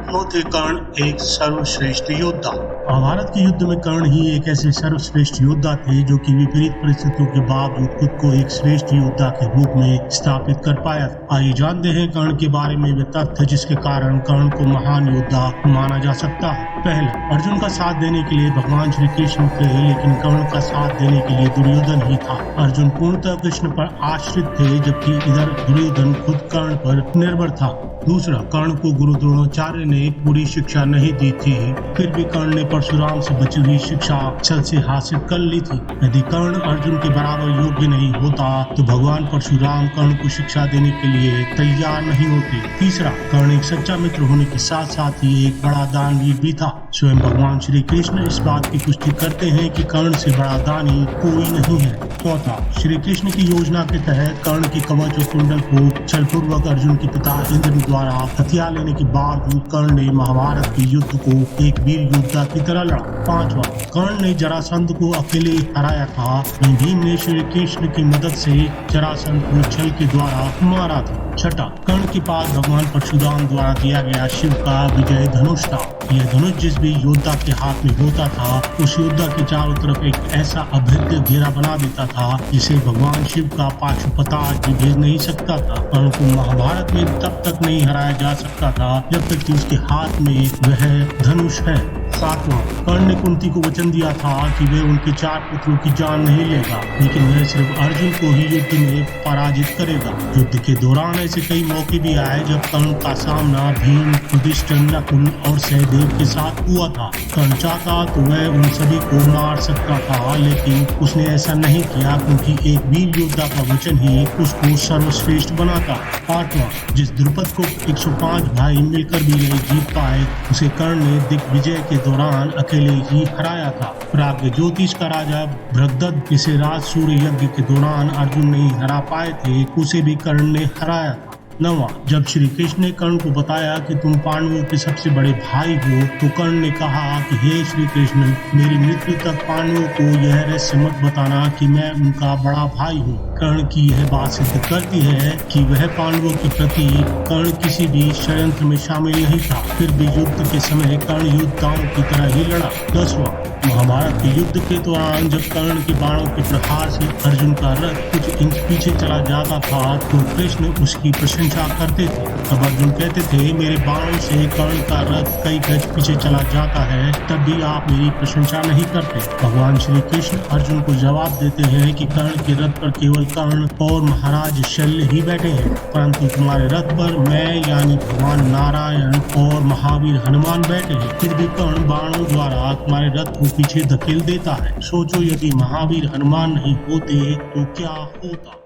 क्यों थे कर्ण एक सर्वश्रेष्ठ योद्धा। महाभारत के युद्ध में कर्ण ही एक ऐसे सर्वश्रेष्ठ योद्धा थे जो कि विपरीत परिस्थितियों के बावजूद खुद को एक श्रेष्ठ योद्धा के रूप में स्थापित कर पाया। आइए जानते हैं कर्ण के बारे में वे तथ्य जिसके कारण कर्ण को महान योद्धा माना जा सकता है। पहला, अर्जुन का साथ देने के लिए भगवान श्री कृष्ण थे, लेकिन कर्ण का साथ देने के लिए दुर्योधन ही था। अर्जुन पूर्णतः कृष्ण पर आश्रित थे, जबकि इधर दुर्योधन खुद कर्ण पर निर्भर था। दूसरा, कर्ण को गुरु द्रोणाचार्य ने पूरी शिक्षा नहीं दी थी, फिर भी कर्ण ने परशुराम से बची हुई शिक्षा छल से हासिल कर ली थी। यदि कर्ण अर्जुन के बराबर योग्य नहीं होता तो भगवान परशुराम कर्ण को शिक्षा देने के लिए तैयार नहीं होते। तीसरा, कर्ण एक सच्चा मित्र होने के साथ साथ ही एक बड़ा दानवीर भी था। स्वयं भगवान श्री कृष्ण इस बात की पुष्टि करते हैं कि कर्ण से बड़ा दानी कोई नहीं है। चौथा, श्री कृष्ण की योजना के तहत कर्ण की कवच और कुंडल को छलपूर्वक अर्जुन के पिता इंद्र द्वारा हथियार लेने के बावजूद कर्ण ने महाभारत के युद्ध को एक वीर योद्धा की तरह लड़ा। पांचवा, कर्ण ने जरासंध को अकेले हराया था, वहीं भीम ने श्री कृष्ण की मदद से जरासंध को छल के द्वारा मारा था। छठा, कर्ण के पास भगवान परशुराम द्वारा दिया गया शिव का विजय धनुष था। यह धनुष जिस भी योद्धा के हाथ में होता था उस योद्धा के चारों तरफ एक ऐसा अभेद्य घेरा बना देता था जिसे भगवान शिव का पाशुपतास्त्र भी भेद नहीं सकता था। कर्ण को महाभारत में तब तक नहीं हराया जा सकता था जब तक कि उसके हाथ में वह धनुष है। सातवां, कर्ण ने कुंती को वचन दिया था कि वह उनके 4 पुत्रों की जान नहीं लेगा, लेकिन वह सिर्फ अर्जुन को ही युद्ध में पराजित करेगा। युद्ध के दौरान ऐसे कई मौके भी आए जब कर्ण का सामना भीम, युधिष्ठिर, नकुल और सहदेव के साथ हुआ था। कर्ण चाहता तो वह उन सभी को मार सकता था, लेकिन उसने ऐसा नहीं किया क्योंकि एक वीर योद्धा का वचन ही उसको सर्वश्रेष्ठ बनाता। आठवां, जिस द्रुपद को 105 भाई मिलकर भी नहीं जीत पाए उसे कर्ण ने दिग्विजय के दौरान अकेले ही हराया था। प्राग्ञ ज्योतिष का राजा भृगदत्त जिसे राज सूर्य यज्ञ के दौरान अर्जुन नहीं हरा पाए थे उसे भी कर्ण ने हराया था। नवा, जब श्री कृष्ण ने कर्ण को बताया कि तुम पांडवों के सबसे बड़े भाई हो तो कर्ण ने कहा कि हे श्री कृष्ण, मेरी मृत्यु तक पांडवों को यह रहस्य मत बताना कि मैं उनका बड़ा भाई हूँ। कर्ण की यह बात सिद्ध करती है कि वह पांडवों के प्रति कर्ण किसी भी षड्यंत्र में शामिल नहीं था। फिर भी युद्ध के समय कर्ण योद्धाओं की तरह ही लड़ा। 10वां, महाभारत के युद्ध के दौरान जब कर्ण के बाणों के प्रहार से अर्जुन का रथ कुछ इंच पीछे चला जाता था तो कृष्ण उसकी प्रशंसा करते थे। तब अर्जुन कहते थे, मेरे बाणों से कर्ण का रथ कई गज पीछे चला जाता है, तब भी आप मेरी प्रशंसा नहीं करते। भगवान श्री कृष्ण अर्जुन को जवाब देते हैं कि कर्ण के रथ पर केवल कर्ण और महाराज शल्य ही बैठे हैं, परंतु तुम्हारे रथ पर मैं यानी भगवान नारायण और महावीर हनुमान बैठे हैं। फिर भी कर्ण बाणों द्वारा तुम्हारे रथ को पीछे धकेल देता है। सोचो, यदि महावीर हनुमान नहीं होते तो क्या होता।